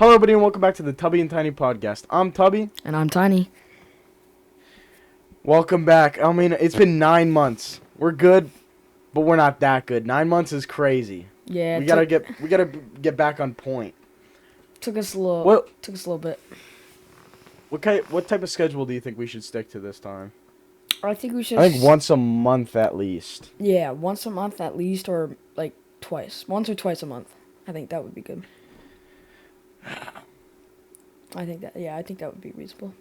Hello, everybody, and welcome back to the Tubby and Tiny podcast. I'm Tubby. And I'm Tiny. Welcome back. I mean, it's been 9 months. We're good, but we're not that good. 9 months is crazy. Yeah, we gotta get back on point. Took us a little. What? Took us a little bit. What type of schedule do you think we should stick to this time? I think we should. I think once a month at least. Yeah, once a month at least, or like twice, once or twice a month. I think that would be good. I think that would be reasonable.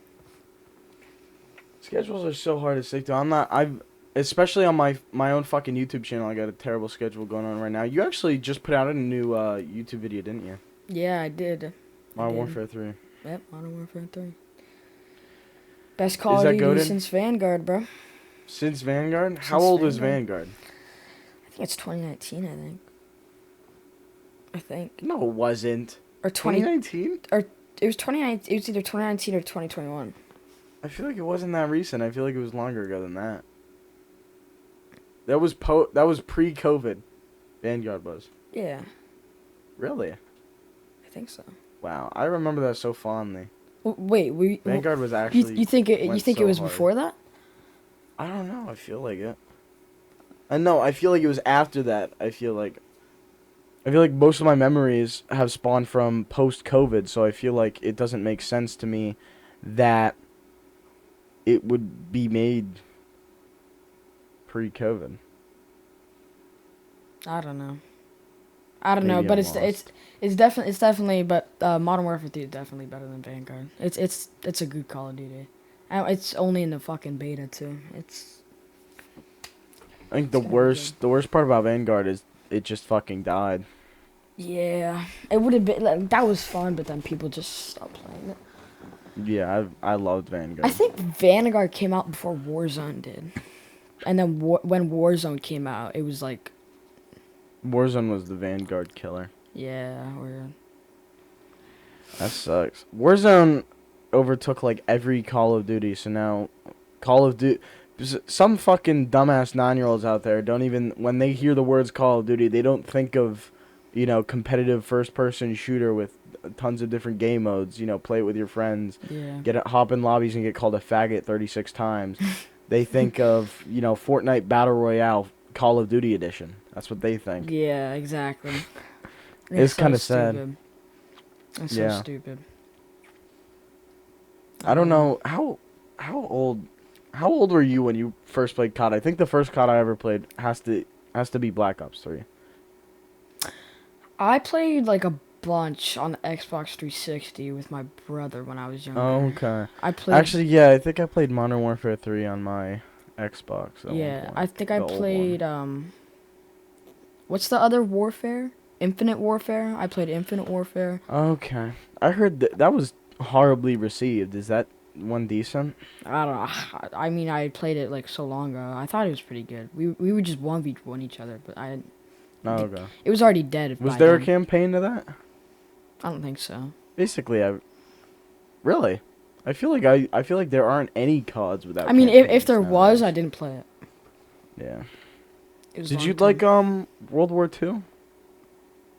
Schedules are so hard to stick to. Especially on my own fucking YouTube channel. I got a terrible schedule going on right now. You actually just put out a new YouTube video, didn't you? Yeah, I did. Modern Warfare 3. Yep, Modern Warfare 3. Best Call of Duty since Vanguard, bro. Since Vanguard? How old is Vanguard? I think it's 2019. I think. No, it wasn't. Or 2019? Or it was 2019. It was either 2019 or 2021. I feel like it wasn't that recent. I feel like it was longer ago than that. That was pre-COVID. Vanguard was. Yeah. Really? I think so. Wow, I remember that so fondly. Wait, Vanguard was actually. You think it was hard. Before that? I don't know. I feel like it. I feel like it was after that. I feel like most of my memories have spawned from post-COVID, so I feel like it doesn't make sense to me that it would be made pre-COVID. I don't know, Maybe but it's definitely. But Modern Warfare 3 is definitely better than Vanguard. It's a good Call of Duty. It's only in the fucking beta too. I think the worst part about Vanguard is it just fucking died. Yeah, it would have been that was fun, but then people just stopped playing it. Yeah, I loved Vanguard. I think Vanguard came out before Warzone did, and then when Warzone came out, it was like Warzone was the Vanguard killer. Yeah, weird. That sucks. Warzone overtook like every Call of Duty, so now Call of Duty. Some fucking dumbass 9-year-olds out there don't even, when they hear the words Call of Duty, they don't think of, competitive first-person shooter with tons of different game modes. Play it with your friends. Yeah. Hop in lobbies and get called a faggot 36 times. They think of, Fortnite Battle Royale Call of Duty Edition. That's what they think. Yeah, exactly. It's kind of sad. It's so stupid. I don't know how old were you when you first played COD? I think the first COD I ever played has to be Black Ops 3. I played like a bunch on the Xbox 360 with my brother when I was younger. Oh, okay. I played. Actually, yeah, I think I played Modern Warfare 3 on my Xbox. Yeah, I think I played what's the other Warfare? Infinite Warfare. I played Infinite Warfare. Okay. I heard that was horribly received. Is that one decent? I don't know. I mean, I played it like so long ago. I thought it was pretty good. We would just 1v1 each other, but Oh, okay. It was already dead. Was there a campaign to that? I don't think so. Basically, really. I feel like there aren't any CODs without. I mean, if there was, I didn't play it. Yeah. Did you like World War II?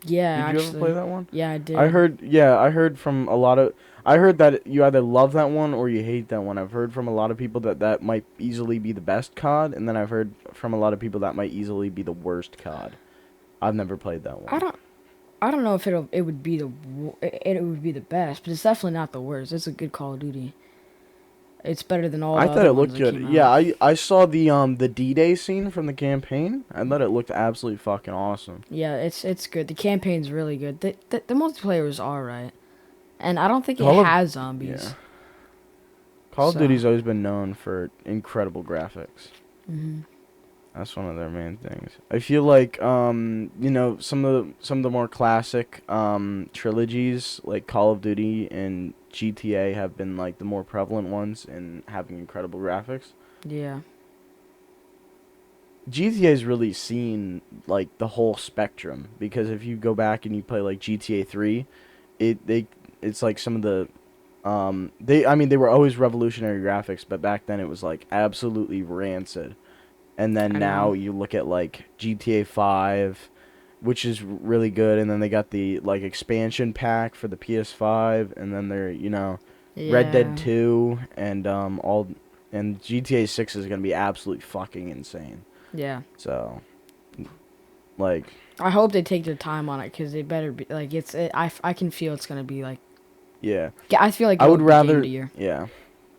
Yeah, Did you ever play that one? Yeah, I did. I heard from a lot of. I heard that you either love that one or you hate that one. I've heard from a lot of people that might easily be the best COD, and then I've heard from a lot of people that might easily be the worst COD. I've never played that one. I don't know if it would be the best, but it's definitely not the worst. It's a good Call of Duty. It's better than all. I thought it looked good. Yeah, I saw the D-Day scene from the campaign. I thought it looked absolutely fucking awesome. Yeah, it's good. The campaign's really good. The multiplayer is alright, and I don't think it has zombies. Yeah. Call of Duty's always been known for incredible graphics. Mhm. That's one of their main things. I feel like some of the more classic trilogies like Call of Duty and GTA have been like the more prevalent ones in having incredible graphics. Yeah. GTA's really seen like the whole spectrum, because if you go back and you play like GTA 3, it's like some of the they were always revolutionary graphics, but back then it was like absolutely rancid. And then now you look at like GTA 5 which is really good. And then they got the like expansion pack for the PS5, and then they're Red Dead Yeah. 2 and all and GTA 6 is gonna be absolutely fucking insane. Yeah. So like I hope they take their time on it because they better be like I can feel it's gonna be like yeah, yeah, I feel like I it'll would be game of rather the year. yeah,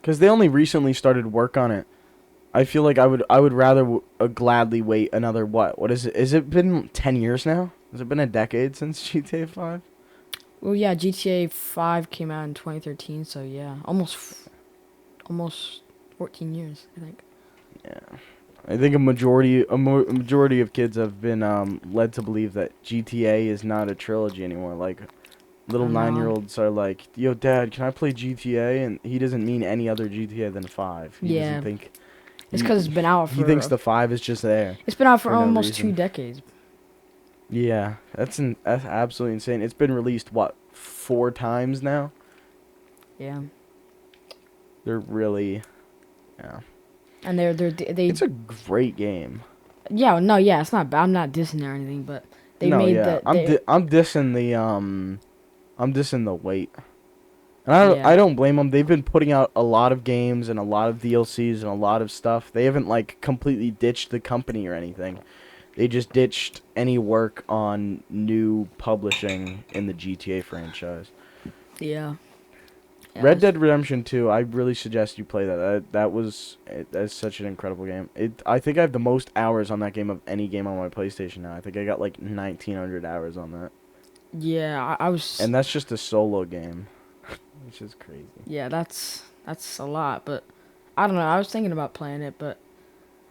because they only recently started work on it. I feel like I would rather gladly wait another what is it? Has it been 10 years now? Has it been a decade since GTA 5? Well, yeah, GTA 5 came out in 2013, so yeah, almost 14 years, I think. Yeah. I think a majority of kids have been led to believe that GTA is not a trilogy anymore. Like I little don't know. 9-year-olds are like, "Yo, Dad, can I play GTA?" And he doesn't mean any other GTA than 5. He doesn't Yeah, think it's he because it's been out he thinks the 5 is just there it's been out for for no almost two reason. decades. Yeah, that's absolutely insane. It's been released what 4 times now. Yeah, They're really yeah. and they It's a great game. yeah no yeah it's not bad. I'm not dissing or anything, but they No, made yeah, the they I'm dissing the wait. And I yeah don't blame them. They've been putting out a lot of games and a lot of DLCs and a lot of stuff. They haven't like completely ditched the company or anything. They just ditched any work on new publishing in the GTA franchise. yeah yeah Red Dead Redemption 2, I really suggest you play that. That's such an incredible game. I think I have the most hours on that game of any game on my PlayStation now. I think I got like 1900 hours on that. yeah I was And that's just a solo game. Which is crazy. yeah that's a lot, but I don't know. I was thinking about playing it, but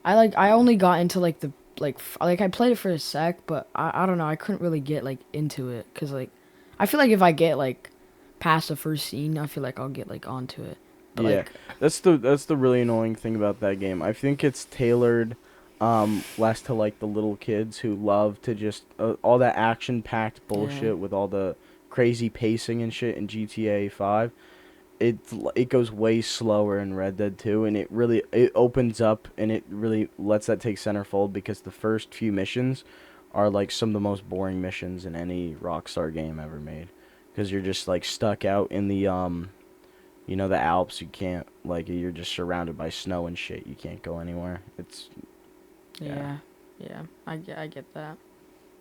I only got into like the like I played it for a sec, but I don't know. I couldn't really get like into it because like I feel like if I get like past the first scene, I feel like I'll get like onto it. But Yeah, like that's the really annoying thing about that game. I think it's tailored less to like the little kids who love to just all that action-packed yeah bullshit with all the crazy pacing and shit in GTA 5. It goes way slower in Red Dead 2, and it opens up and it really lets that take center fold because the first few missions are like some of the most boring missions in any Rockstar game ever made because you're just like stuck out in the the Alps. You can't like you're just surrounded by snow and shit. You can't go anywhere. It's yeah. yeah yeah I get that.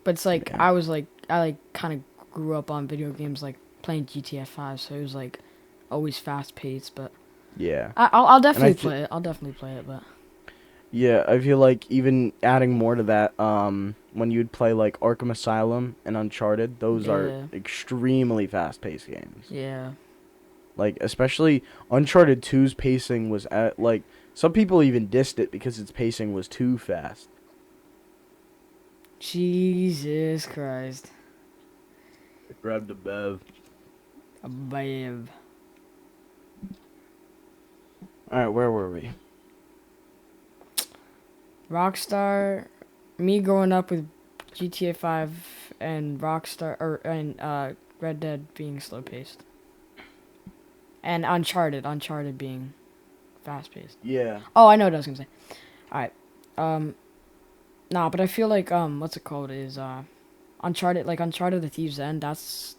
But it's like Yeah. I like kind of grew up on video games like playing GTA 5, so it was like always fast paced. But Yeah. I'll And I definitely th- play it. I'll definitely play it. But yeah, I feel like even adding more to that when you'd play like Arkham Asylum and Uncharted, those are yeah extremely fast-paced games. yeah Like especially Uncharted 2's pacing was at like some people even dissed it because its pacing was too fast. Jesus Christ. I grabbed a bev. A Bev. All right, where were we? Rockstar, me growing up with GTA 5 and Red Dead being slow paced, and Uncharted being fast paced. Yeah. Oh, I know what I was gonna say. All right, nah, but I feel like what's it called is Uncharted the Thieves End. That's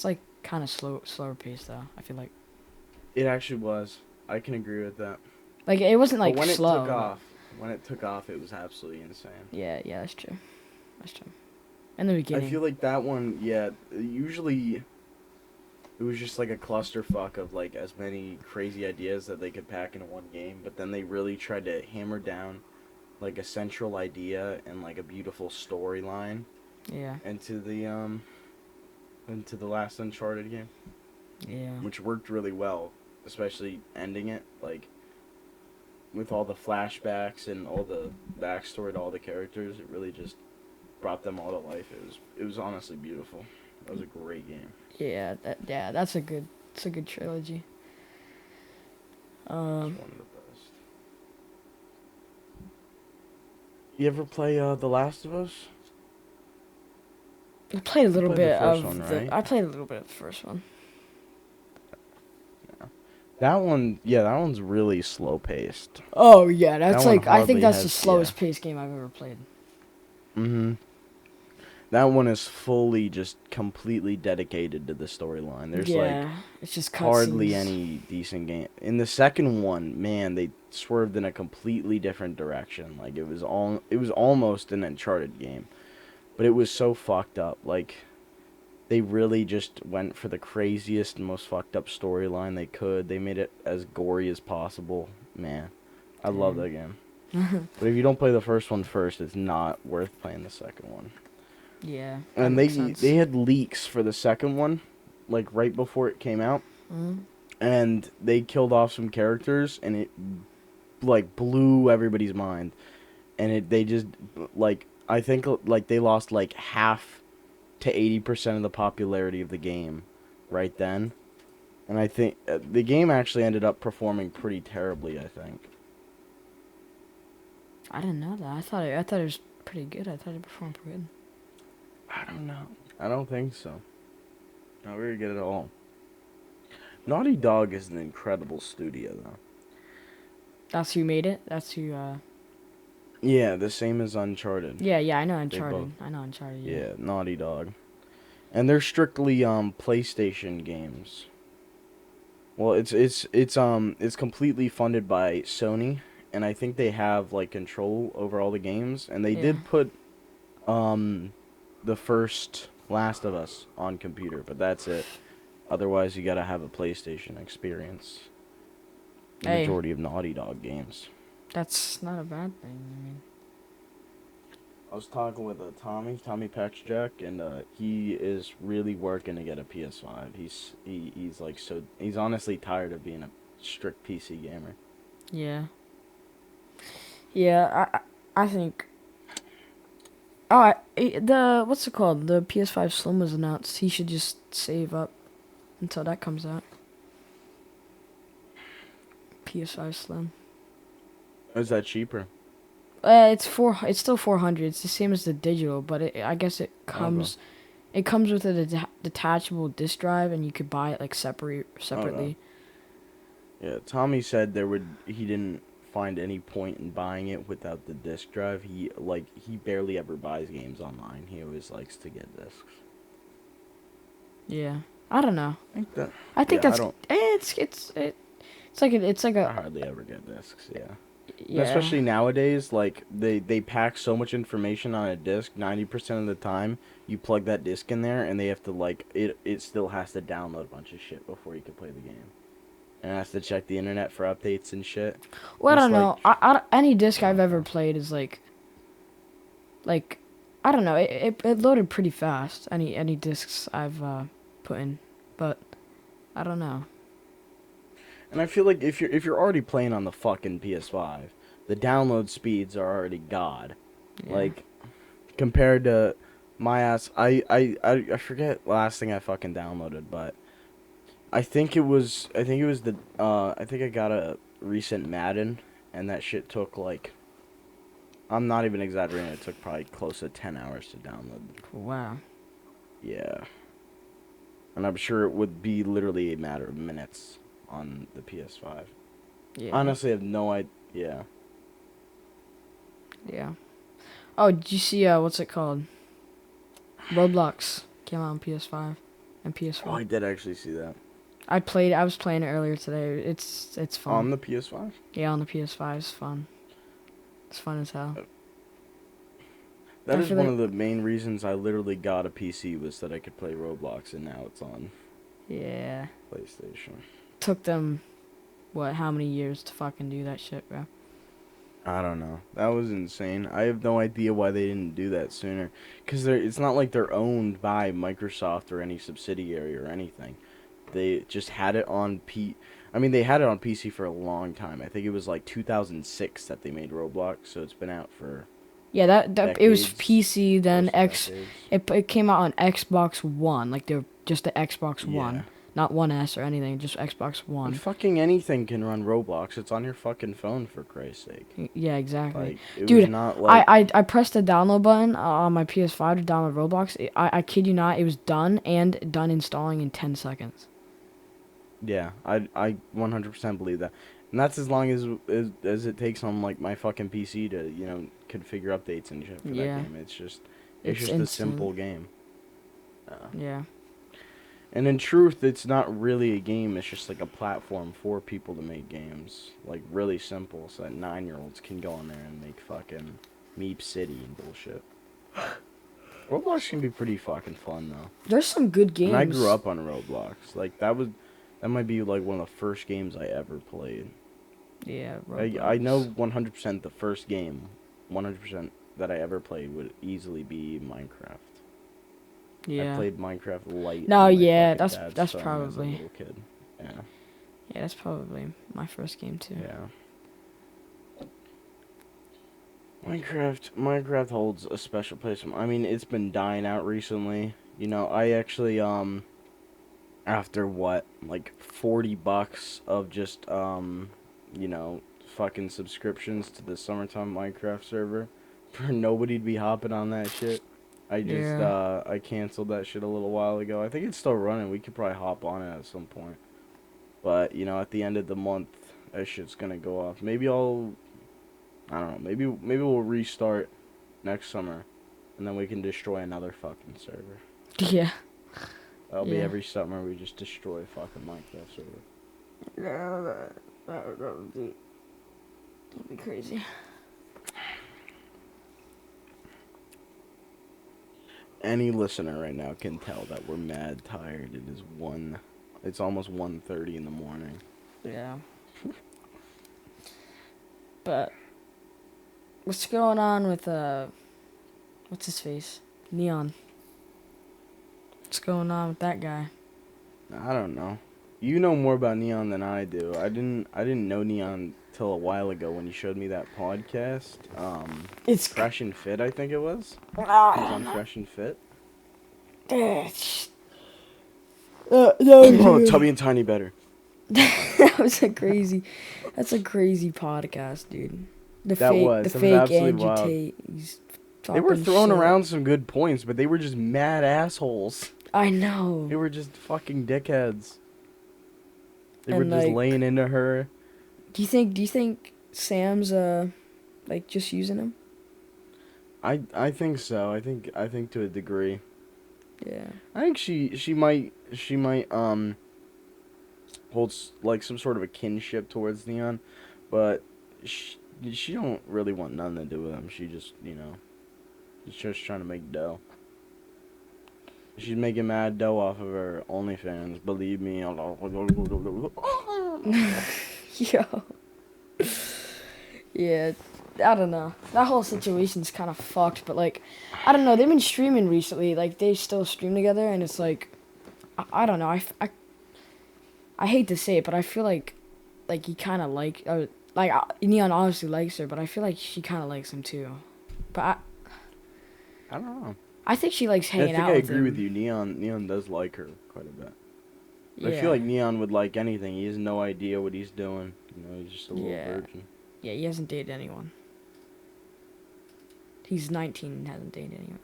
like kind of slower paced though. I feel like It actually was. I can agree with that. like it wasn't But like when slow. it took off, it was absolutely insane. Yeah, that's true. That's true. In the beginning. I feel like that one, yeah, usually it was just like a clusterfuck of like as many crazy ideas that they could pack into one game, but then they really tried to hammer down like a central idea and like a beautiful storyline Yeah. into the last Uncharted game, Yeah. which worked really well, especially ending it like with all the flashbacks and all the backstory to all the characters. It really just brought them all to life. It was honestly beautiful. That was a great game. Yeah, that's a good trilogy. It's one of the best. You ever play The Last of Us? I played a little played the bit first of one, the right? I played a little bit of the first one. That one, yeah, that one's really slow paced. Oh yeah, that's That one like I think hardly that's the has- slowest yeah. paced game I've ever played. Mm-hmm. That one is fully just completely dedicated to the storyline. There's like Yeah, it's just hardly cutscenes. any decent game. In the second one, man, they swerved in a completely different direction. Like it was almost an Uncharted game, but it was so fucked up. Like they really just went for the craziest and most fucked up storyline they could. They made it as gory as possible. Man, I love Damn. that game. But if you don't play the first one first, it's not worth playing the second one. Yeah, that And makes they sense. had leaks for the second one, like right before it came out, Mm. and they killed off some characters, and it like blew everybody's mind. And they just like I think like they lost like half to 80% of the popularity of the game right then. And I think the game actually ended up performing pretty terribly, I think. I didn't know that. I thought it was pretty good. I thought it performed pretty good. I don't know. I don't think so. Not very good at all. Naughty Dog is an incredible studio, though. That's who made it. That's who. Yeah, the same as Uncharted. Yeah, yeah. I know They both. Uncharted. I know Uncharted. Yeah. Yeah, Naughty Dog. And they're strictly PlayStation games. Well, it's completely funded by Sony, and I think they have like control over all the games, and they Yeah. did put um the first Last of Us on computer, but that's it. Otherwise, you gotta have a PlayStation experience. The Hey, majority of Naughty Dog games. that's not a bad thing. I mean, I was talking with Tommy Patchjack, and he is really working to get a PS5. He's like he's honestly tired of being a strict PC gamer. yeah. Yeah. I think. Oh, the what's it called? The PS5 Slim was announced. He should just save up until that comes out. PS5 Slim. Is that cheaper? It's still 400. It's the same as the digital, but I guess Okay. it comes with a detachable disk drive, and you could buy it like Okay. separately. Yeah, Tommy said he didn't find any point in buying it without the disc drive. He barely ever buys games online. He always likes to get discs. Yeah, I don't know. I think that I think yeah, I that's don't it's like I a hardly ever get discs, yeah. And yeah. especially nowadays, like they pack so much information on a disc. 90% of the time, you plug that disc in there, and they have to it still has to download a bunch of shit before you can play the game, and it has to check the internet for updates and shit. Well, And I it's don't like, know. Any disc I've ever okay. played is like I don't know. It loaded pretty fast. Any discs I've put in, but I don't know. And I feel like if you're already playing on the fucking PS5, the download speeds are already god. Yeah. Like compared to my ass, I forget last thing I fucking downloaded, but I think it was the I think I got a recent Madden, and that shit took like, I'm not even exaggerating, it took probably close to 10 hours to download. Wow. Yeah. And I'm sure it would be literally a matter of minutes on the PS5. Yeah. Honestly, I have no idea. Yeah. Yeah. Oh, did you see what's it called? Roblox came out on PS5 and Oh, PS4. I did actually see that. I was playing it earlier today. It's fun. On the PS5? Yeah, on the PS5 it's fun. It's fun as hell. That I is feel one like of the main reasons I literally got a PC, was that I could play Roblox, and now it's on yeah, PlayStation. took them what how many years to fucking do that shit, bro. I don't know. That was insane. I have no idea why they didn't do that sooner. Because it's not like they're owned by Microsoft or any subsidiary or anything. They just had it on I mean, they had it on PC for a long time. I think it was like 2006 that they made Roblox, so it's been out for Yeah, that it was decades. PC then Close to decades. it came out on Xbox One, like they're just the Xbox One, Yeah. not One S or anything, just Xbox And One. fucking anything can run Roblox. It's on your fucking phone, for Christ's sake. Yeah, exactly. Like, it was Dude, not like, I pressed the download button on my PS5 to download Roblox. I kid you not, it was done and done installing in 10 seconds. yeah, I 100% believe that. And that's as long as it takes on like my fucking PC to, configure updates and shit for that Yeah. game. It's just It's just a simple game. Yeah. And in truth, it's not really a game. It's just like a platform for people to make games. Like, really simple, so that 9-year-olds can go in there and make fucking Meep City and bullshit. Roblox can be pretty fucking fun, though. There's some good games. And I grew up on Roblox. Like, that might be, like, one of the first games I ever played. Yeah, Roblox. I know 100% the first game, 100% that I ever played would easily be Minecraft. Yeah. I played Minecraft Lite. No, on my yeah, fucking that's dad's phone probably. as a little kid. Yeah. Yeah, that's probably my first game too. Yeah. Minecraft holds a special place. I mean, it's been dying out recently. You know, I actually after what, like $40 of just you know, fucking subscriptions to the summertime Minecraft server for nobody to be hopping on that shit. I just I canceled that shit a little while ago. I think it's still running. We could probably hop on it at some point. But, you know, at the end of the month, that shit's gonna go off. Maybe I don't know, maybe we'll restart next summer and then we can destroy another fucking server. Yeah. That'll be every summer we just destroy a fucking Minecraft server. Yeah, that'd be crazy. Any listener right now can tell that we're mad tired. It's almost 1:30 in the morning. Yeah. But what's going on with what's his face? Neon. What's going on with that guy? I don't know. You know more about Neon than I do. I didn't know Neon till a while ago when you showed me that podcast. It's Fresh and Fit, I think it was. He was on Fresh and Fit. Tubby and Tiny Better. That's a crazy podcast, dude. The fake Andrew Tate. They were throwing shit around some good points, but they were just mad assholes. I know. They were just fucking dickheads. They And were just laying into her. Do you think Sam's like just using him? I think so. I think to a degree. Yeah. I think she might holds like some sort of a kinship towards Neon, but she don't really want nothing to do with him. She just, you know, is just trying to make dough. She's making mad dough off of her OnlyFans, believe me. Yo. Yeah, I don't know. That whole situation's kind of fucked, but like, I don't know. They've been streaming recently. Like, they still stream together, and it's like, I don't know. I hate to say it, but I feel like he kind of Neon obviously likes her, but I feel like she kind of likes him too. But I don't know. I think she likes hanging out with him. I agree with you. Neon does like her quite a bit. Yeah. I feel like Neon would like anything. He has no idea what he's doing. You know, he's just a little virgin. Yeah, he hasn't dated anyone. He's 19 and hasn't dated anyone.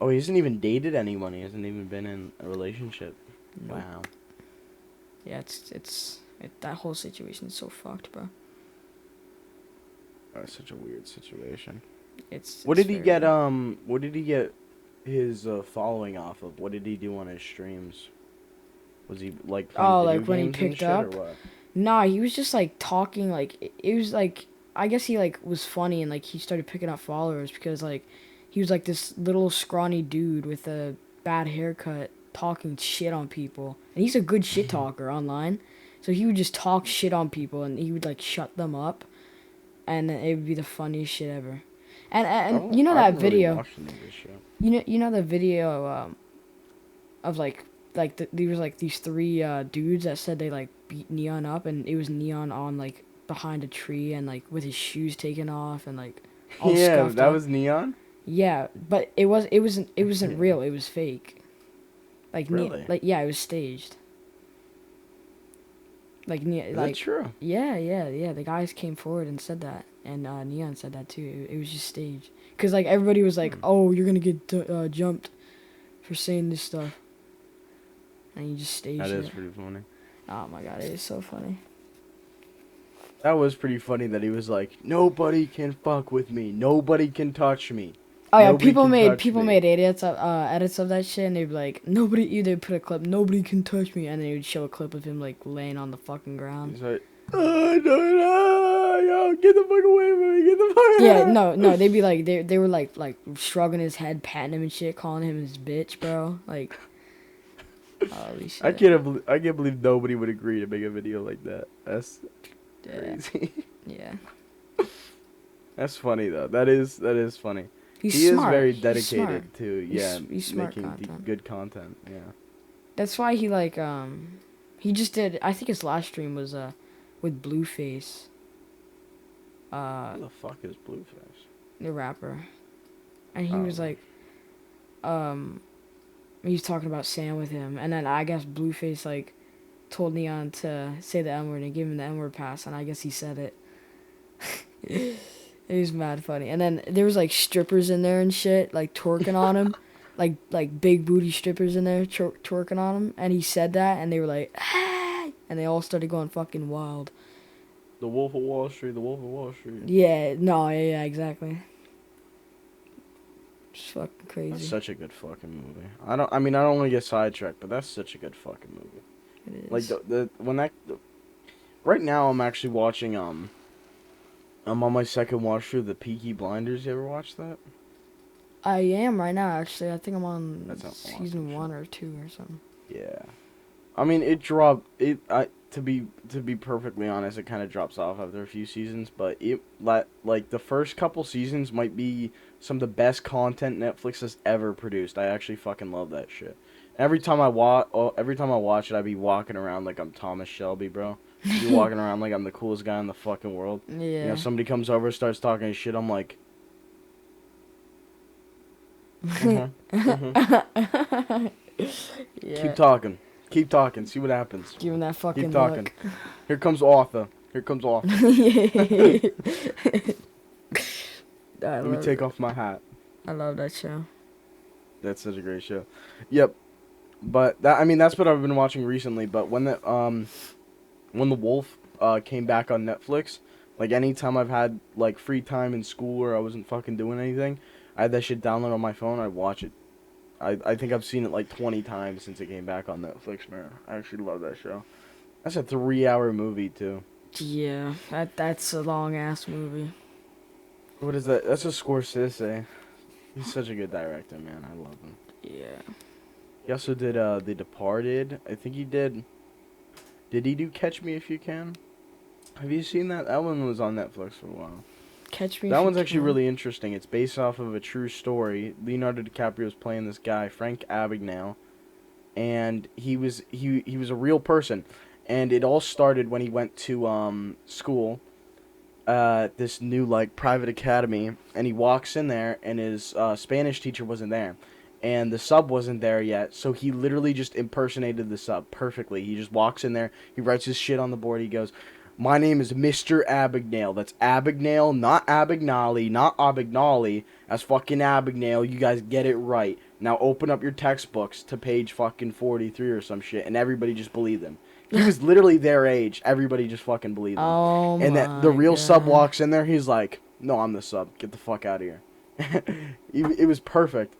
Oh, he hasn't even dated anyone. He hasn't even been in a relationship. Nope. Wow. Yeah, that whole situation is so fucked, bro. That's such a weird situation. What did he get? What did he get his following off of? What did he do on his streams? Was he like playing video when he games picked and up? Shit, or what? Nah, he was just like talking. Like it was like, I guess he like was funny and like he started picking up followers because like he was like this little scrawny dude with a bad haircut talking shit on people, and he's a good shit talker online. So he would just talk shit on people and he would like shut them up, and it would be the funniest shit ever. And you know that video? You know the video of there was like these three dudes that said they like beat Neon up, and it was Neon on like behind a tree and like with his shoes taken off and like all scuffed that up. was Neon. Yeah, but it wasn't real. It was fake. Like really? It was staged. Is that true? Yeah. The guys came forward and said that, and Neon said that too. It was just staged. Cause like everybody was like, "Oh, you're gonna get jumped for saying this stuff," and you just staged it. That is pretty funny. Oh my god, it is so funny. That was pretty funny that he was like, "Nobody can fuck with me. Nobody can touch me." Oh yeah, Nobody can touch people me. made edits of that shit, and they'd be like, nobody. Either put a clip, nobody can touch me, and then they would show a clip of him like laying on the fucking ground. He's like, oh, no, yo, get the fuck away from me, get the Yeah, fuck. no, they'd be like, they were like shrugging his head, patting him and shit, calling him his bitch, bro. Like, holy shit. I can't believe nobody would agree to make a video like that. That's Yeah, crazy. yeah. That's funny though. That is funny. He's He is smart. very He's smart. dedicated to He's smart making content. good content. Yeah. That's why he like he just did. I think his last stream was with Blueface, Who the fuck is Blueface? the rapper, and he Oh. was like he was talking about Sam with him, and then I guess Blueface like told Neon to say the N word and give him the N word pass, and I guess he said it. It was mad funny, and then there was like strippers in there and shit, like twerking on him, like big booty strippers in there twerking on him, and he said that, and they were like, hey! And they all started going fucking wild. The Wolf of Wall Street. The Wolf of Wall Street. Yeah, no, yeah, exactly. Just fucking That's crazy. such a good fucking movie. I don't want to get sidetracked, but that's such a good fucking movie. It is. Like right now I'm actually watching I'm on my second watch through the Peaky Blinders. You ever watch that? I am right now, actually. I think I'm on That's not awesome season shit. 1 or 2 or something. Yeah. I mean, it dropped. To be perfectly honest, it kind of drops off after a few seasons. But like the first couple seasons might be some of the best content Netflix has ever produced. I actually fucking love that shit. Every time I watch it, I be walking around like I'm Thomas Shelby, bro. I be walking around like I'm the coolest guy in the fucking world. Yeah. You know, somebody comes over, starts talking shit. I'm like, Yeah. keep talking. Keep talking. See what happens. Give him that fucking Keep talking. look. Here comes Arthur. Here comes Arthur. Let me take off my hat. I love that show. That's such a great show. Yep. But that's what I've been watching recently. But when the Wolf came back on Netflix, like anytime I've had like free time in school or I wasn't fucking doing anything, I had that shit downloaded on my phone. I'd watch it. I think I've seen it like 20 times since it came back on Netflix, man. I actually love that show. That's a 3-hour movie too. Yeah, that's a long ass movie. What is that? That's a Scorsese. He's such a good director, man. I love him. Yeah. He also did The Departed. I think he did. Did he do Catch Me If You Can? Have you seen that? That one was on Netflix for a while. Catch Me. That If one's You actually Can. really interesting. It's based off of a true story. Leonardo DiCaprio's playing this guy, Frank Abagnale, and he was a real person. And it all started when he went to school, this new like private academy, and he walks in there, and his Spanish teacher wasn't there, and the sub wasn't there yet. So he literally just impersonated the sub perfectly. He just walks in there, he writes his shit on the board. He goes, "My name is Mr. Abagnale. That's Abagnale, not Abagnale, not Abagnale. That's fucking Abagnale. You guys get it right. Now open up your textbooks to page fucking 43 or some shit." And everybody just believed him. He was literally their age. Everybody just fucking believed him. Oh And my that the real sub God. walks in there. He's like, "No, I'm the sub. Get the fuck out of here." It was perfect.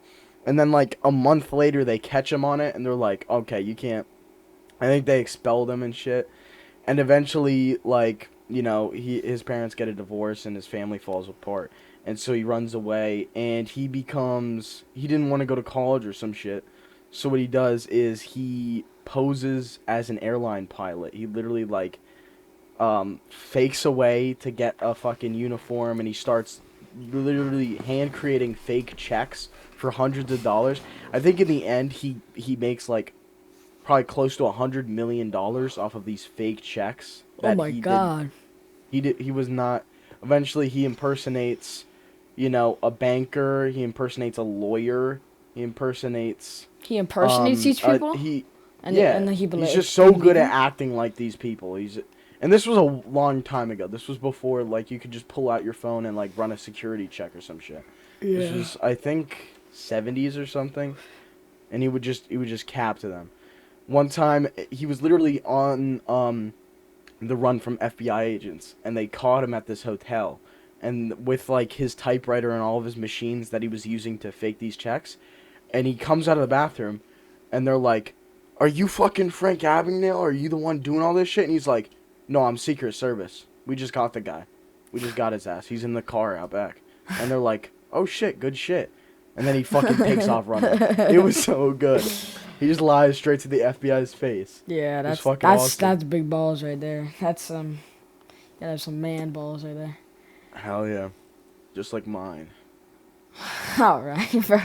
And then like a month later, they catch him on it, and they're like, "Okay, you can't." I think they expelled him and shit. And eventually, like, you know, his parents get a divorce and his family falls apart. And so he runs away, and he didn't want to go to college or some shit. So what he does is he poses as an airline pilot. He literally, like, fakes away to get a fucking uniform, and he starts literally hand creating fake checks for hundreds of dollars. I think in the end, he makes, like, probably close to $100 million off of these fake checks. Oh my God. He was not. Eventually, he impersonates, you know, a banker. He impersonates a lawyer. He impersonates. He impersonates these people. And then he's just so good at acting like these people. And this was a long time ago. This was before like you could just pull out your phone and like run a security check or some shit. Yeah. This was I think 70s or something, and he would just cap to them. One time, he was literally on the run from FBI agents, and they caught him at this hotel and with like his typewriter and all of his machines that he was using to fake these checks. And he comes out of the bathroom, and they're like, "Are you fucking Frank Abagnale? Are you the one doing all this shit?" And he's like, "No, I'm Secret Service. We just got the guy. We just got his ass. He's in the car out back." And they're like, "Oh shit, good shit." And then he fucking takes off running. It was so good. He just lies straight to the FBI's face. Yeah, that's fucking awesome. that's big balls right there. That's gotta have some man balls right there. Hell yeah. Just like mine. All right, bro.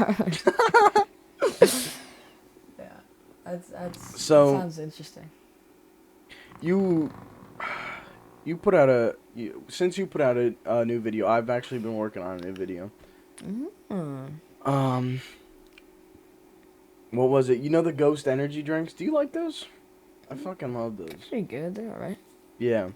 Yeah, that's So- that sounds interesting. You put out since you put out a new video, I've actually been working on a new video. Mm-hmm. What was it? You know the Ghost energy drinks? Do you like those? I fucking love those. Pretty good. They're all right. Yeah.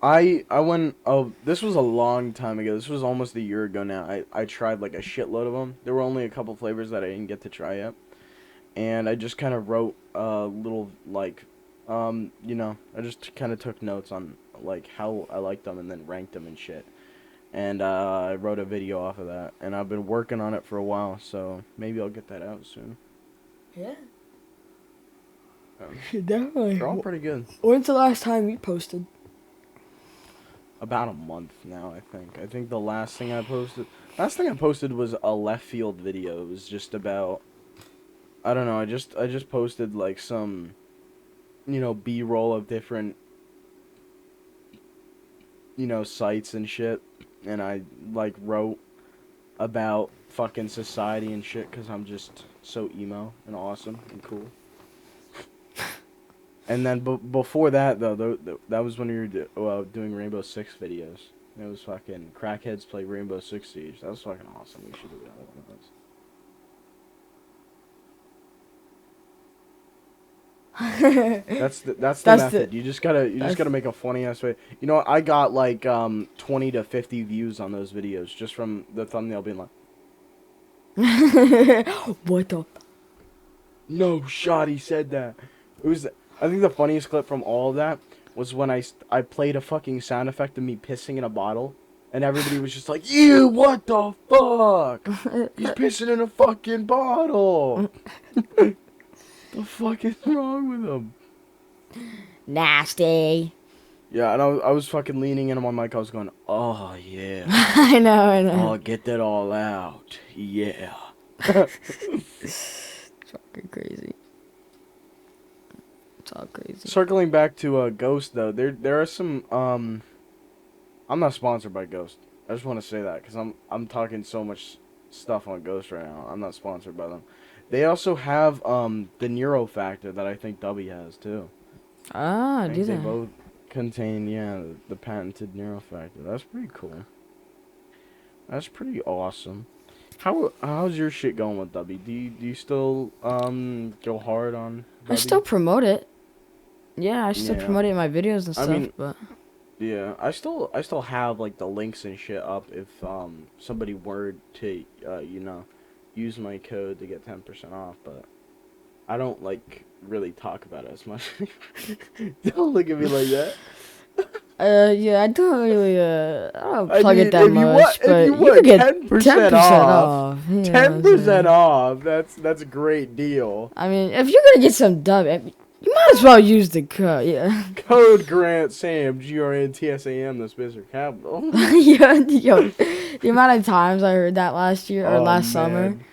I went, oh, this was a long time ago. This was almost a year ago now. I tried like a shitload of them. There were only a couple flavors that I didn't get to try yet. And I just kind of wrote a little, like, you know, I just kind of took notes on, like, how I liked them and then ranked them and shit. And I wrote a video off of that. And I've been working on it for a while, so maybe I'll get that out soon. Yeah. Um, Definitely. they're all pretty good. When's the last time you posted? About a month now, I think. I think the last thing I posted was a left field video. It was just about, I don't know, I just posted like some, you know, B-roll of different, you know, sites and shit, and I like wrote about fucking society and shit cuz I'm just so emo and awesome and cool. And then before that, though, that was when we were doing Rainbow Six videos. It was fucking crackheads play Rainbow Six Siege. That was fucking awesome. We should do that one of those. That's the method. You just gotta make a funny ass way. You know, I got like 20 to 50 views on those videos just from the thumbnail being like, What the? "No shot, he said that." It was. I think the funniest clip from all of that was when I played a fucking sound effect of me pissing in a bottle, and everybody was just like, "Ew, what the fuck? He's pissing in a fucking bottle." The fuck is wrong with him? Nasty. Yeah, and I was fucking leaning into my mic. I was going, "Oh yeah, I know. oh get that all out, yeah." It's fucking crazy. It's all crazy. Circling back to Ghost though, there are some I'm not sponsored by Ghost. I just want to say that because I'm talking so much stuff on Ghost right now. I'm not sponsored by them. They also have the Neuro Factor that I think Tubby has too. Ah, I do think they they? both contain the patented Neuro Factor. That's pretty cool. That's pretty awesome. How's your shit going with Tubby? Do you still go hard on Tubby? I still promote it. Yeah, I still Yeah. promote it in my videos and stuff, mean- but Yeah, I still have like the links and shit up if somebody were to you know, use my code to get 10% off, but I don't like really talk about it as much. Don't look at me like that. yeah, I don't really I don't I plug mean, it that if you much, want- but if you you want could get 10% off, you know what I'm 10% saying? off. That's a great deal. I mean, if you're gonna get some dub, you might as well use the code. Yeah. Code Grant Sam GRNTSAM the Spacer Capital. yo, the amount of times I heard that last year or Oh, last man.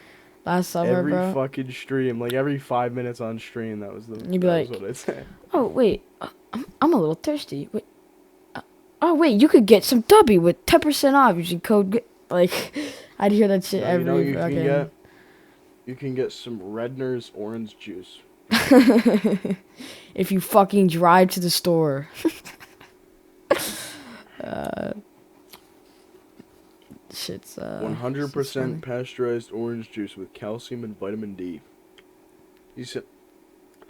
summer, Every bro. fucking stream, like every 5 minutes on stream, that was You'd be like, what I'd say. Oh wait, I'm a little thirsty. Wait, oh wait, you could get some Tubby with 10% off using code. Like, I'd hear that shit You every know what you fucking. can get? You can get some Redner's orange juice. If you fucking drive to the store. Shit's 100% pasteurized orange juice with calcium and vitamin D. You said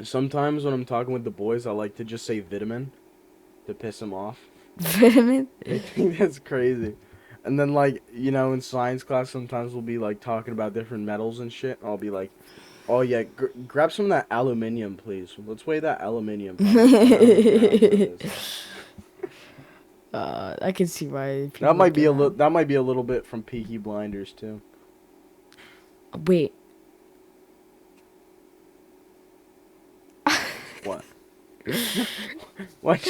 sometimes when I'm talking with the boys, I like to just say vitamin to piss them off. vitamin. I think that's crazy. And then, like, you know, in science class, sometimes we'll be, like, talking about different metals and shit. I'll be like, "Oh, yeah, grab some of that aluminium, please. Let's weigh that aluminium." I can see why people That might be get a little. mad. That might be a little bit from Peaky Blinders too. Wait. What? What?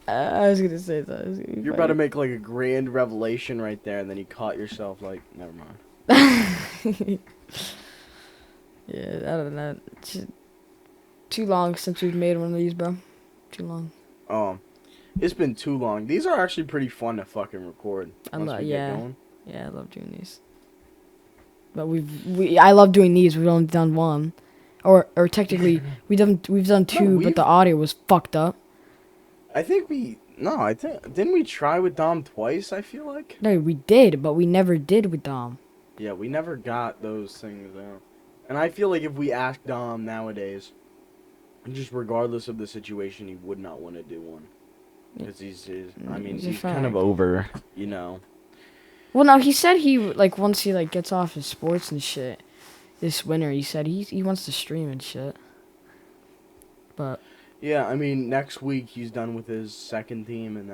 I was gonna say that. It was gonna be You're about to funny. make like a grand revelation right there, and then you caught yourself like, never mind. Yeah, I don't know. It's just too long since we've made one of these, bro. Too long. It's been too long. These are actually pretty fun to fucking record once we get Yeah, going. yeah, I love doing these. But I love doing these. We've only done one, or technically we've done No, two, but the audio was fucked up. I think didn't we try with Dom twice? I feel like. No, we did, but we never did with Dom. Yeah, we never got those things out. And I feel like if we ask Dom nowadays, just regardless of the situation, he would not want to do one. Because he's kind of over, you know. Well, no, he said once he gets off his sports and shit this winter, he said he wants to stream and shit. But Yeah, I mean, next week he's done with his second team, and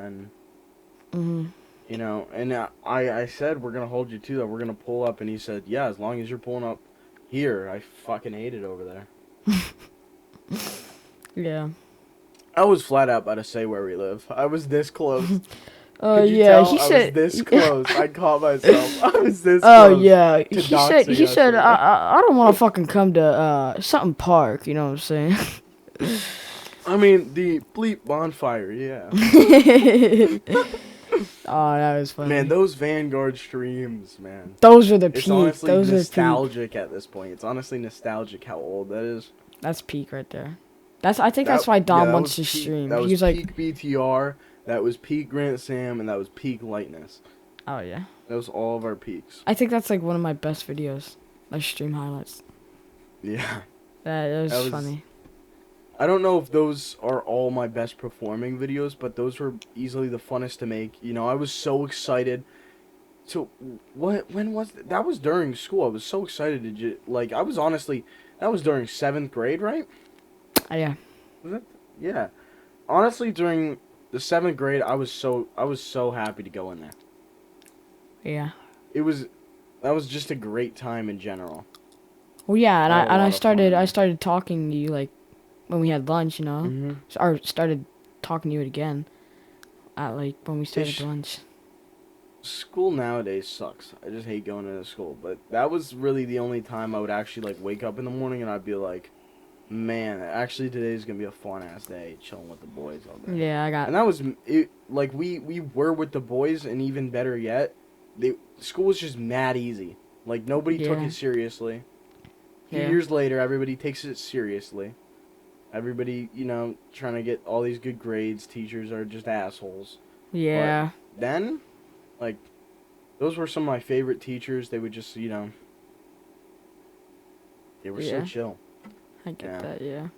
then, you know, and I said we're gonna hold you to that. We're gonna pull up, and he said, yeah, as long as you're pulling up here. I fucking hate it over there. Yeah. I was flat out about to say where we live. I was this close. Oh Could you yeah, tell? he I said was this close. I caught myself. I was this Oh close. yeah, to he said doxing us. I don't want to fucking come to something park, you know what I'm saying? I mean, the bleep bonfire, yeah. Oh, that was funny. Man, those Vanguard streams, man. Those were the It's peak. honestly Those were peak. nostalgic at this point. It's honestly nostalgic how old that is. That's peak right there. I think that's why Dom wants to stream. That was He was like, peak BTR, that was peak Grant Sam, and that was peak Lightness. oh yeah. That was all of our peaks. I think that's like one of my best videos, like stream highlights. Yeah. That was funny. I don't know if those are all my best performing videos, but those were easily the funnest to make. You know, I was so excited. So, when was that? That was during school. I was so excited to I was honestly, that was during 7th grade, right? Yeah. Was it? Yeah. Honestly, during the 7th grade, I was so happy to go in there. Yeah. That was just a great time in general. Well, yeah, and I had a lot I of fun. started talking to you like when we had lunch, you know, Mhm. or started talking to you again at like when we started Ish. lunch. School nowadays sucks. I just hate going into school. But that was really the only time I would actually wake up in the morning and I'd be like, man, actually today's gonna be a fun ass day, chilling with the boys all day. Yeah, And that was it. Like we were with the boys, and even better yet, school was just mad easy. Like nobody took Yeah. it seriously. A few Yeah. years later, everybody takes it seriously. Everybody, you know, trying to get all these good grades. Teachers are just assholes. Yeah. Then, like, those were some of my favorite teachers. They would just, you know, they were so Yeah. chill. I get Yeah. that, yeah.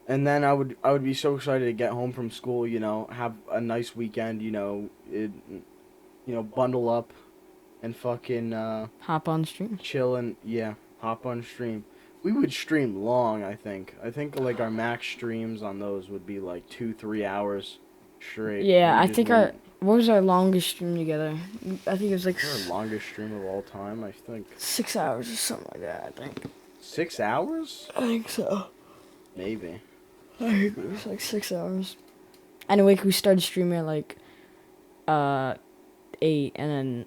And then I would be so excited to get home from school, you know, have a nice weekend, you know, bundle up and fucking Hop on stream. chill and hop on stream. We would stream long, I think. I think like our max streams on those would be like 2-3 hours straight. Yeah, We I just think wouldn't- what was our longest stream together? I think it was like our longest stream of all time, I think. 6 hours or something like that, I think. 6 hours? I think so. Maybe. I think it was like 6 hours. Anyway, we started streaming at like 8, and then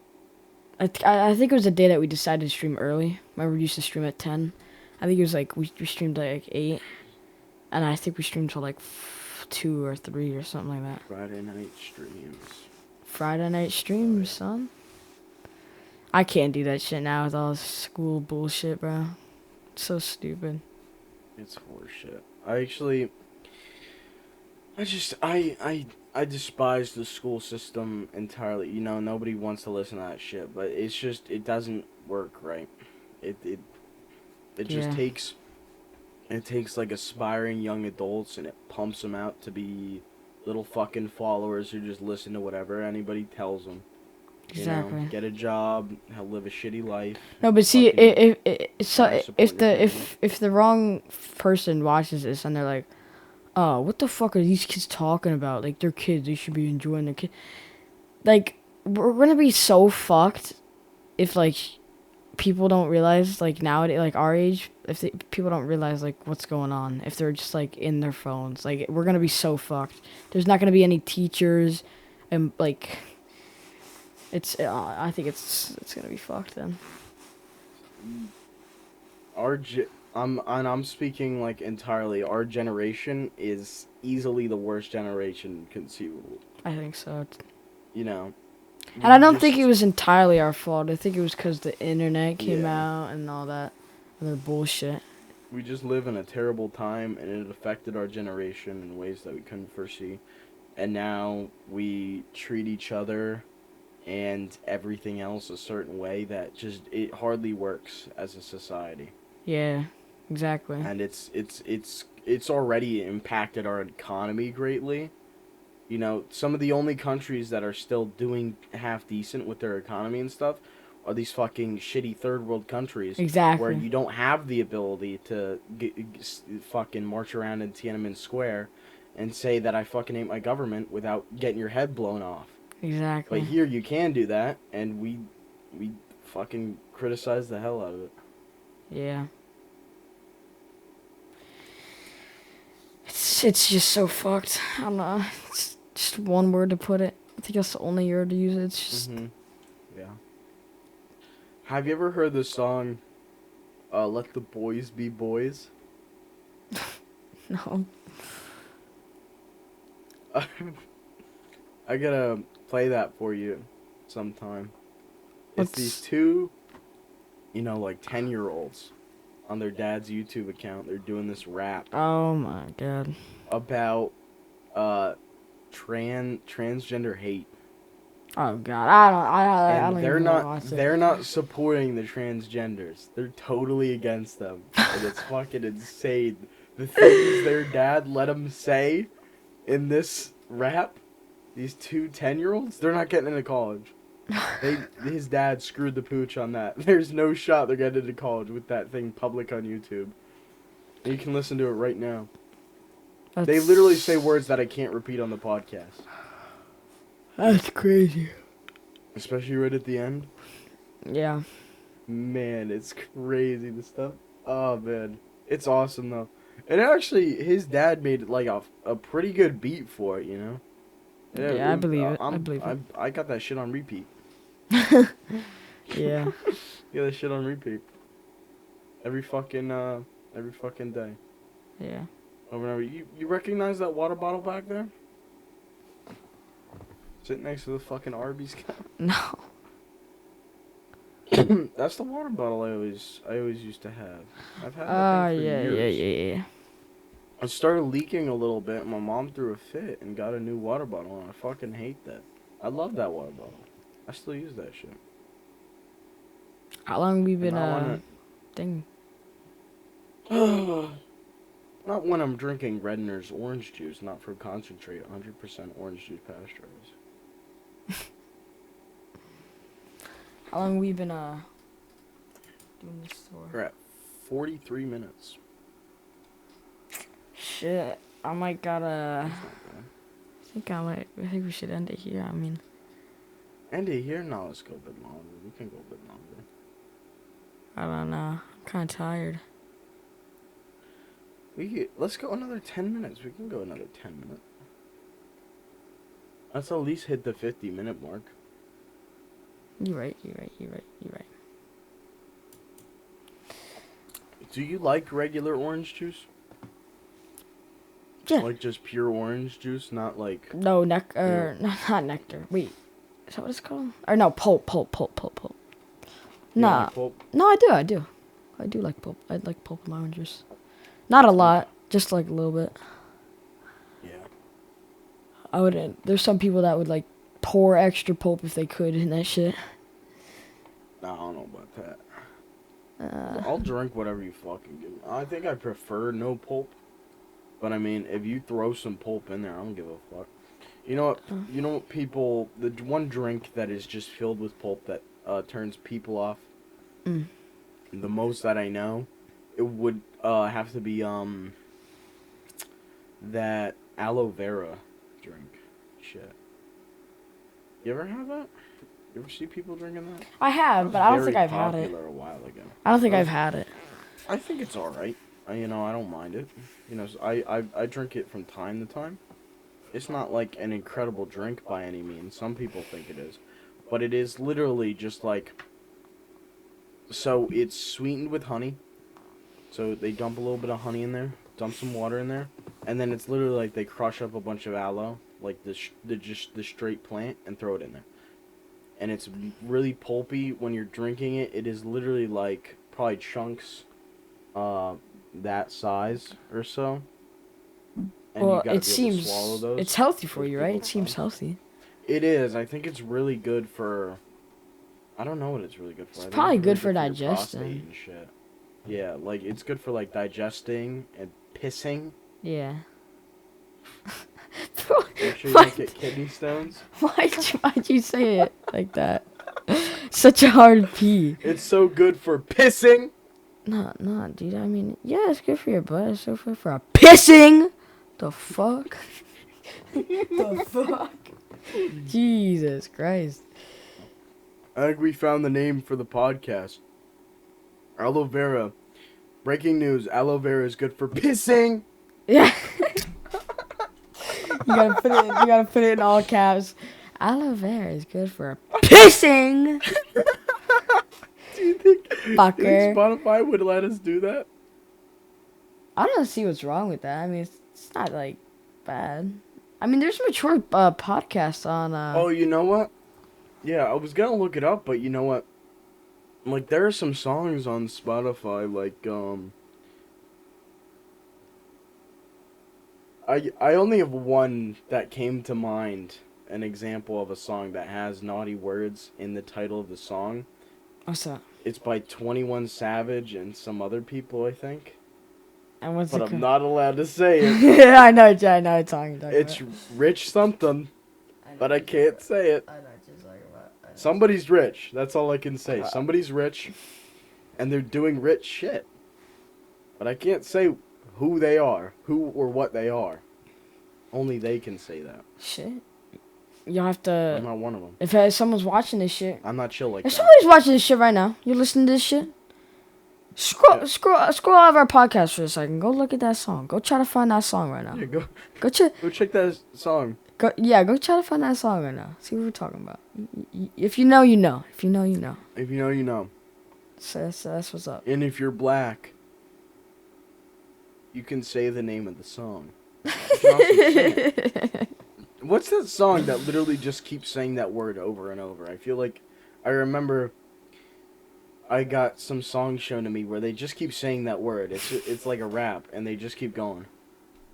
I think it was the day that we decided to stream early. Remember, we used to stream at 10. I think it was like we streamed at like 8, and I think we streamed till like 2 or 3 or something like that. Friday night streams. Friday night streams, son. I can't do that shit now with all this school bullshit, bro. It's so stupid. It's horseshit. I despise the school system entirely. You know, nobody wants to listen to that shit, but it's just, it doesn't work right. It just Yeah. takes like aspiring young adults and it pumps them out to be little fucking followers who just listen to whatever anybody tells them. You Exactly. know, get a job, live a shitty life. No, but see, Try to support your family. if the wrong person watches this and they're like, Oh, what the fuck are these kids talking about? Like, they're kids. They should be enjoying their kid. Like, we're gonna be so fucked if, like, people don't realize, like, nowadays, like, our age, if people don't realize, like, what's going on. If they're just, like, in their phones. Like, we're gonna be so fucked. There's not gonna be any teachers. And, like, I think it's gonna be fucked then. I'm speaking like entirely. Our generation is easily the worst generation conceivable. I think so. You know, And I we don't think it just was entirely our fault. I think it was because the internet came yeah, out and all that other bullshit. we just live in a terrible time, and it affected our generation in ways that we couldn't foresee. And now we treat each other and everything else a certain way that just it hardly works as a society. Yeah, exactly. And it's already impacted our economy greatly. You know, some of the only countries that are still doing half decent with their economy and stuff are these fucking shitty third world countries where Exactly. you don't have the ability to fucking march around in Tiananmen Square and say that I fucking hate my government without getting your head blown off. But Exactly. here you can do that, and we fucking criticize the hell out of it. Yeah. It's just so fucked. I don't know. It's just one word to put it. I think that's the only word to use it. It's just Yeah. Have you ever heard the song Let the Boys Be Boys? no. I gotta play that for you sometime. It's these Let's. two, like 10-year-olds on their dad's YouTube account. They're doing this rap Oh my god. about uh transgender hate. Oh god. I And don't they're even want to not watch it. they're not supporting the transgenders. They're totally against them. And it's fucking insane. The things their dad let them say in this rap, these two 10-year-olds, they're not getting into college. His dad screwed the pooch on that. There's no shot they're getting into college with that thing public on YouTube. You can listen to it right now. They literally say words that I can't repeat on the podcast. That's crazy. Especially right at the end. Yeah. Man, it's crazy, the stuff. Oh, man. It's awesome, though. And actually, his dad made like a pretty good beat for it, you know? Yeah, I believe it. I believe it. I got that shit on repeat. Yeah. Get that shit on repeat. Every fucking day. Yeah. Over and over. You recognize that water bottle back there? Sitting next to the fucking Arby's guy. No. That's the water bottle I always used to have. I've had Ah, that thing for yeah, years. yeah. It started leaking a little bit. My mom threw a fit and got a new water bottle, and I fucking hate that. I love that water bottle. I still use that shit. How long we And been not thing? not when I'm drinking Redner's orange juice, not from concentrate, 100% orange juice pasteurized. How long we been doing this We're for? at 43 minutes. Shit. I might gotta. That's not bad. I think we should end it here. I mean. End it here? No, let's go a bit longer. We can go a bit longer. I don't know. I'm kind of tired. Let's go another 10 minutes. We can go another 10 minutes. Let's at least hit the 50-minute mark. You're right. Do you like regular orange juice? Yeah. Like just pure orange juice, not like... No, no, not nectar. Wait. Is that what it's called? Or no, pulp. You Nah. like pulp? No, I do. I do like pulp. I like pulp in my orange juice. Not a lot. Just like a little bit. Yeah. I wouldn't. There's some people that would like pour extra pulp if they could in that shit. Nah, I don't know about that. I'll drink whatever you fucking give me. I think I prefer no pulp. But I mean, if you throw some pulp in there, I don't give a fuck. You know what? You know what people... The one drink that is just filled with pulp that turns people off. The most that I know, it would have to be that aloe vera drink. Shit. You ever have that? You ever see people drinking that? I That have, was but I don't very think I've had it. popular a while ago. I don't think That I've was, had it. I think it's alright. You know, I don't mind it. You know, I drink it from time to time. It's not like an incredible drink by any means. Some people think it is. But it is literally just like... So it's sweetened with honey. So they dump a little bit of honey in there, dump some water in there, and then it's literally like they crush up a bunch of aloe, like just the straight plant, and throw it in there. And it's really pulpy when you're drinking it. It is literally like probably chunks, that size or so. And you Well, gotta it be able to swallow seems those. it's healthy for Those you, big right? old It seems chunks. healthy. It is. I think it's really good for. I don't know what it's really good for. It's I think probably it's really good for your prostate digestion. and shit. Yeah, like it's good for like digesting and pissing. Yeah. Make sure you Why- don't get kidney stones. why'd you say it like that? Such a hard P. It's so good for pissing. Nah, dude. I mean, yeah, it's good for your butt. It's so good for a pissing. The fuck? The fuck? Jesus Christ. I think we found the name for the podcast. Aloe vera. Breaking news: aloe vera is good for pissing. Yeah. You gotta put it in all caps. Aloe vera is good for pissing. Do you think Fucker. Spotify would let us do that? I don't see what's wrong with that. I mean, it's not like bad. I mean, there's mature podcasts on. Oh, you know what? Yeah, I was gonna look it up, but you know what? Like, there are some songs on Spotify, like, I only have one that came to mind, an example of a song that has naughty words in the title of the song. What's that? It's by 21 Savage and some other people, I think. And what's But it I'm called? not allowed to say it. Yeah, I know what you're talking about. It's Rich something, but I can't say it. I know what you're talking about. Somebody's rich. That's all I can say. Somebody's rich, and they're doing rich shit. But I can't say who they are, who or what they are. Only they can say that. Shit. You'll have I'm to. not one of them. If someone's watching this shit. I'm not chill like If that. somebody's watching this shit right now, you're listening to this shit. Yeah. Scroll out of our podcast for a second. Go look at that song. Go try to find that song right now. Yeah, Go check. go check that song. Go try to find that song right now. See what we're talking about. If you know, you know. If you know, you know. If you know, you know. So that's what's up. And if you're black, you can say the name of the song. You can also sing it. What's that song that literally just keeps saying that word over and over? I feel like I remember I got some songs shown to me where they just keep saying that word. It's like a rap, and they just keep going.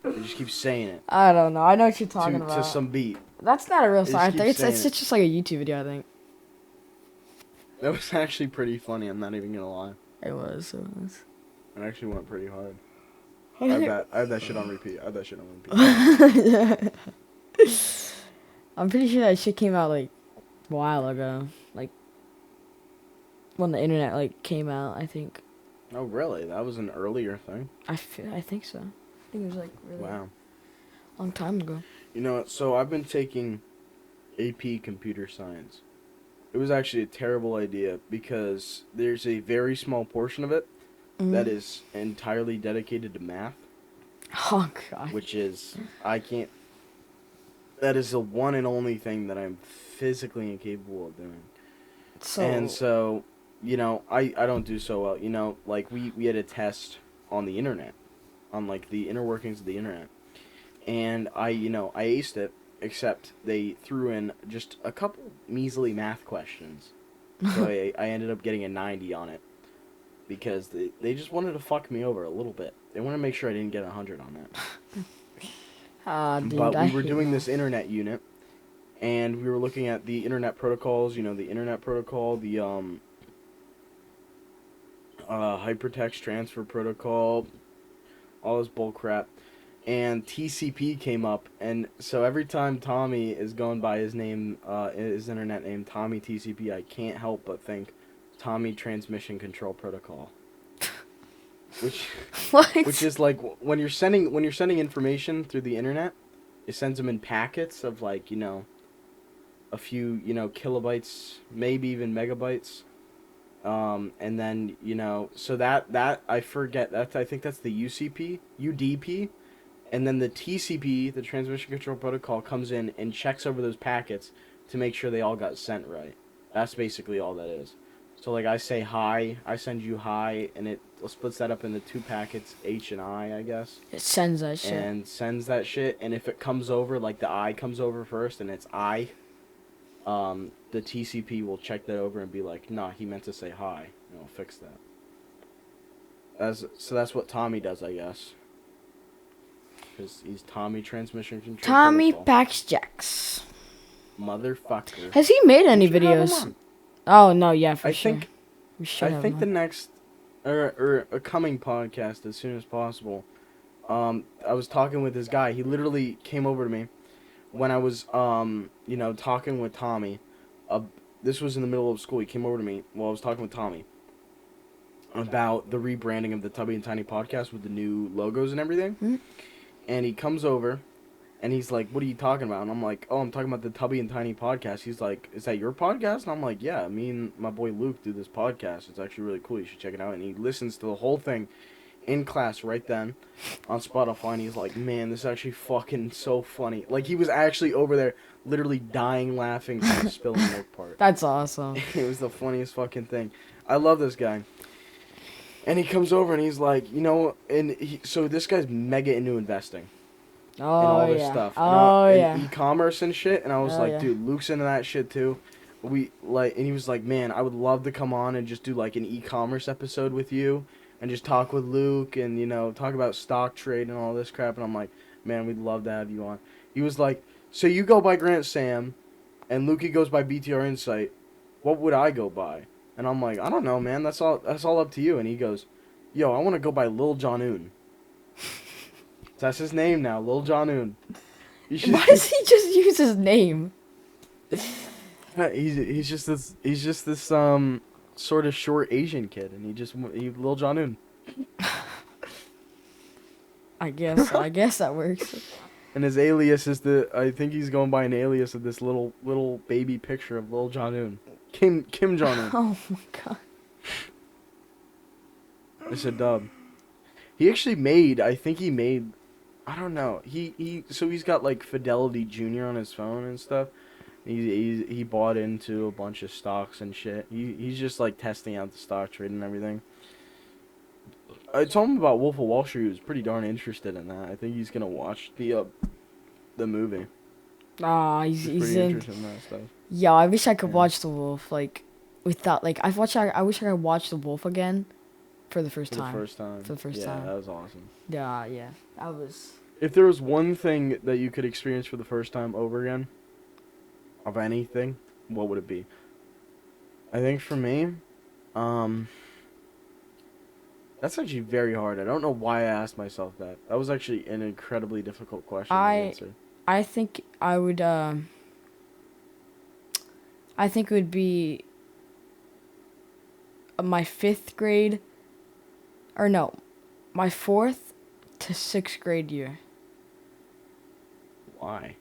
They just keep saying it I don't know. I know what you're talking to about. some beat. That's not a real They song. I just think keep it's saying just like a YouTube video. I think That was actually pretty funny. I'm not even gonna lie. it was. It actually went pretty hard. I have that shit on repeat. Yeah. I'm pretty sure that shit came out like a while ago, like when the internet like came out. I think. Oh really? That was an earlier thing. I think so. I think it was like really Wow. long time ago. You know, so I've been taking AP Computer Science. It was actually a terrible idea because there's a very small portion of it that is entirely dedicated to math, Oh god. which is that is the one and only thing that I'm physically incapable of doing. So, you know, I don't do so well. You know, like we had a test on the internet, on like the inner workings of the internet. And I aced it, except they threw in just a couple measly math questions. So I ended up getting a 90 on it. Because they just wanted to fuck me over a little bit. They wanted to make sure I didn't get 100 on that. Dude, But I we were hate doing math. this internet unit, and we were looking at the internet protocols, you know, the internet protocol, the hypertext transfer protocol, all this bull crap. And TCP came up, and so every time Tommy is going by his name, his internet name, Tommy TCP, I can't help but think Tommy Transmission Control Protocol. which What? which is like when you're sending information through the internet, it sends them in packets of like a few kilobytes, maybe even megabytes. And then so that I forget that I think that's the UDP, and then the TCP, the transmission control protocol, comes in and checks over those packets to make sure they all got sent right. That's basically all that is. So like I say hi, I send you hi, and it splits that up into two packets, H and I guess, It sends that shit. and sends that shit. And if it comes over, like the I comes over first, and it's I, the TCP will check that over and be like, nah, he meant to say hi, and we'll fix that. So that's what Tommy does, I guess. Because he's Tommy Transmission Control Tommy Protocol. Packs Jacks. Motherfucker. Has he made any We should have him videos? on. Oh no, yeah, for I sure. think We should I have think him the on. next or a coming podcast as soon as possible. I was talking with this guy. He literally came over to me when I was talking with Tommy. This was in the middle of school. He came over to me while I was talking with Tommy about the rebranding of the Tubby and Tiny podcast with the new logos and everything. Hmm? And he comes over and he's like, "What are you talking about?" And I'm like, "Oh, I'm talking about the Tubby and Tiny podcast." He's like, "Is that your podcast?" And I'm like, "Yeah, me and my boy Luke do this podcast. It's actually really cool. You should check it out." And he listens to the whole thing in class right then on Spotify, and he's like, "Man, this is actually fucking so funny." Like, he was actually over there literally dying laughing from the spilling milk part. That's awesome. It was the funniest fucking thing. I love this guy. And he comes over and he's like, so this guy's mega into investing and Oh all this yeah. stuff. Oh and yeah. e-commerce and shit. And I was Oh, like, yeah. dude, Luke's into that shit too. And he was like, man, I would love to come on and just do like an e-commerce episode with you and just talk with Luke and, talk about stock trade and all this crap. And I'm like, man, we'd love to have you on. He was like, so you go by Grant Sam and Lukey goes by BTR Insight. What would I go by? And I'm like, I don't know, man. That's all up to you. And he goes, yo, I want to go by Lil Johnoon. That's his name now, Lil Johnoon. Why does he just use his name? He's just this sort of short Asian kid, and he Lil Johnoon. I guess that works. And his alias is I think he's going by an alias of this little baby picture of Lil Johnoon. Kim Jong-un. Oh my god. It's a dub. I think he made, I don't know. So he's got like Fidelity Jr. on his phone and stuff. He bought into a bunch of stocks and shit. He's just like testing out the stock trade and everything. I told him about Wolf of Wall Street. He was pretty darn interested in that. I think he's gonna watch the movie. Ah, He's he's pretty in. interested in that stuff. Yeah, I wish I could Yeah. watch The Wolf without I wish I could watch The Wolf again for the first For the time. first time. For the first yeah, time. that was awesome. Yeah, that was. If there was one thing that you could experience for the first time over again, of anything, what would it be? I think for me, that's actually very hard. I don't know why I asked myself that. That was actually an incredibly difficult question to answer. I think I would. I think it would be my 5th grade, or no, my 4th to 6th grade year. Why?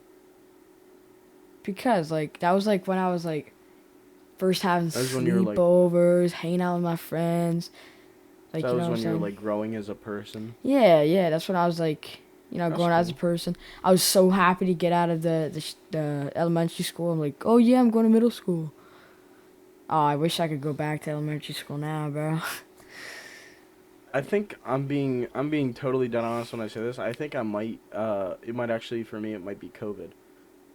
Because that was when I was first having That was when you were, sleepovers, hanging out with my friends. That you know was what when I'm you were saying? growing as a person. Yeah, that's when I was growing as a cool. person. I was so happy to get out of the elementary school. I'm like, oh yeah, I'm going to middle school. Oh, I wish I could go back to elementary school now, bro. I think I'm being totally dead honest when I say this. I think I might it might actually for me it might be COVID.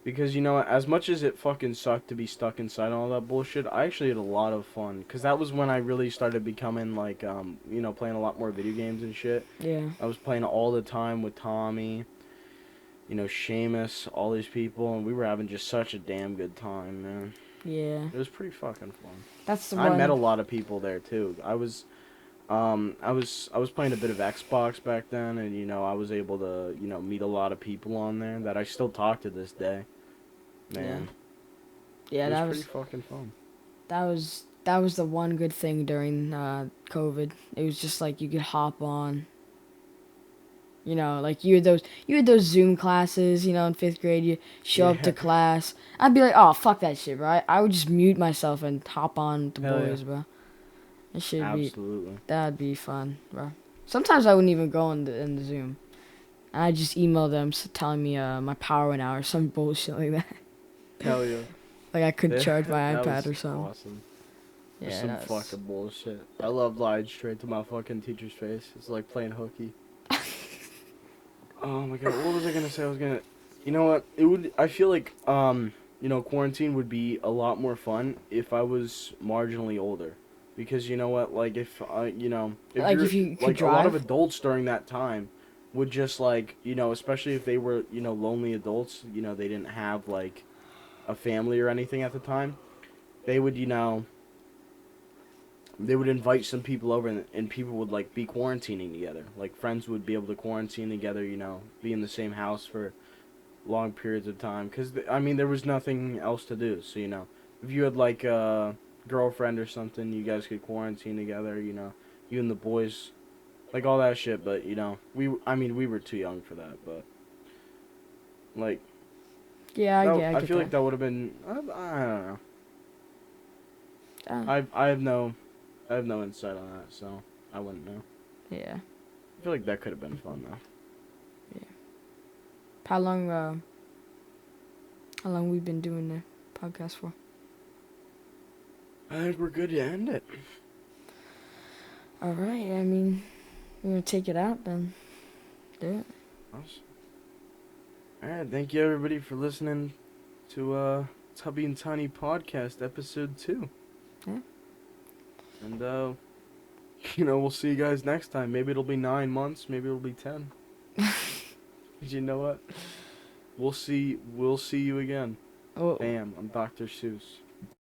Because as much as it fucking sucked to be stuck inside and all that bullshit, I actually had a lot of fun. Cause that was when I really started becoming playing a lot more video games and shit. Yeah. I was playing all the time with Tommy, Seamus, all these people, and we were having just such a damn good time, man. Yeah. It was pretty fucking fun. That's the I one. met a lot of people there too. I was playing a bit of Xbox back then, and I was able to meet a lot of people on there that I still talk to this day. Man, Yeah, it was that pretty was fucking fun. that was that was the one good thing during COVID. It was just like you could hop on. You know, like you had those Zoom classes. You know, in fifth grade, you show up to Yeah. class. I'd be like, oh fuck that shit, bro. I would just mute myself and hop on with the Hell yeah. boys, bro. That should be Absolutely. that'd be fun, bro. Sometimes I wouldn't even go in the Zoom. And I just email them telling me my power went out or some bullshit like that. Hell yeah. Like I couldn't charge my That iPad was or something. awesome. There's Yeah, some that's fucking bullshit. I love lying straight to my fucking teacher's face. It's like playing hooky. Oh my god, what was I gonna say? You know what? It would. I feel like quarantine would be a lot more fun if I was marginally older, because you know what? Like if if like you're if you could like a lot of drive. adults during that time would just like especially if they were lonely adults, they didn't have like a family or anything at the time, they would they would invite some people over, and people would like be quarantining together. Like friends would be able to quarantine together, be in the same house for long periods of time. Because, I mean, there was nothing else to do. So, if you had like a girlfriend or something, you guys could quarantine together, you and the boys, like all that shit. But, I mean, we were too young for that. But, like, Yeah, I I get feel like that. that would have been, I don't know. Uh, I have no insight on that, so I wouldn't know. yeah, I feel like that could have been fun though. yeah. How long? How long we been doing the podcast for? I think we're good to end it. All right. I mean, we're gonna take it out then. Do it. Awesome. Alright, thank you everybody for listening to Tubby and Tiny Podcast episode 2. Yeah. And we'll see you guys next time. Maybe it'll be 9 months, maybe it'll be 10. You know what? We'll see you again. Oh. Bam, I'm Dr. Seuss.